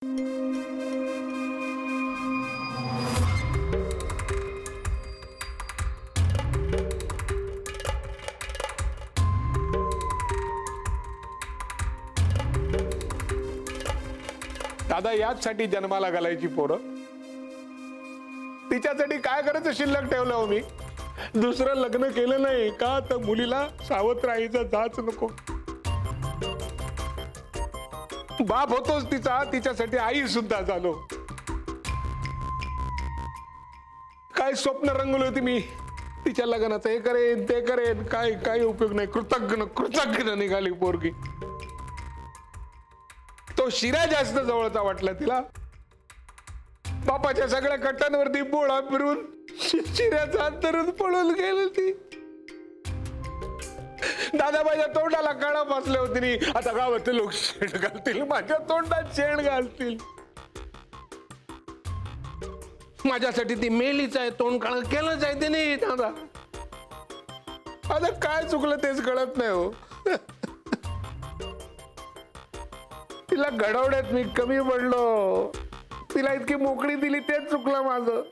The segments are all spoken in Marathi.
दादा याचसाठी जन्माला घालायची पोरं, तिच्यासाठी काय करायचं शिल्लक ठेवलं हो मी? दुसरं लग्न केलं नाही का तर मुलीला सावत्र आईचा जाच नको. बाप होतोच तिचा, तिच्यासाठी आई सुद्धा झालो. काय स्वप्न रंगवली होती मी तिच्या लग्नाचं, हे करेन ते करेन, काय काही उपयोग नाही. कृतज्ञ निघाली पोरगी. तो शिरा जास्त जवळचा वाटला तिला. बापाच्या सगळ्या कट्ट्यांवरती बोळा फिरून शिऱ्याचा हात धरून पळून गेली ती. दादाबाईच्या तोंडाला काळा फासले होते नी. आता गावातले लोक शेण घालतील, माझ्या तोंडात शेण घालतील. माझ्यासाठी ती मेलीच आहे, तोंड काळ केलंच आहे तिने. दादा आता काय चुकलं तेच कळत नाही हो. तिला घडवण्यात मी कमी पडलो, तिला इतकी मोकळी दिली तेच चुकलं माझं.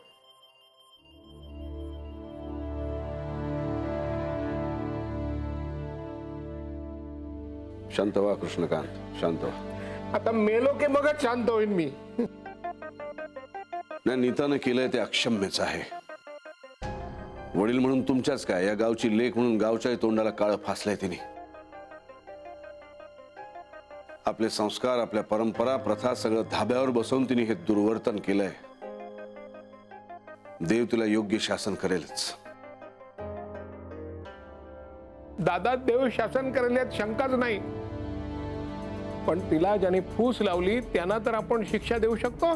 शांत व्हा कृष्णकांत, शांत व्हा. आता मेलो की मगच शांत होईन मी. नाही, नीतानं केलंय ते अक्षम्यच आहे. वडील म्हणून तुमच्याच काय, या गावची लेख म्हणून गावच्या तोंडाला काळं फासलंय तिने. आपले संस्कार, आपल्या परंपरा, प्रथा सगळं धाब्यावर बसवून तिने हे दुर्वर्तन केलंय. देव तिला योग्य शासन करेलच. दादा देव शासन करण्यात शंकाच नाही, पण तिला ज्याने फूस लावली त्यांना तर आपण शिक्षा देऊ शकतो.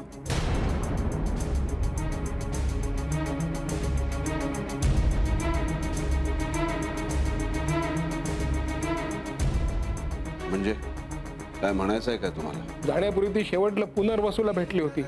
म्हणजे काय म्हणायचं आहे काय तुम्हाला? जाण्यापूर्वी ती शेवटला पुनर्वसूला भेटली होती.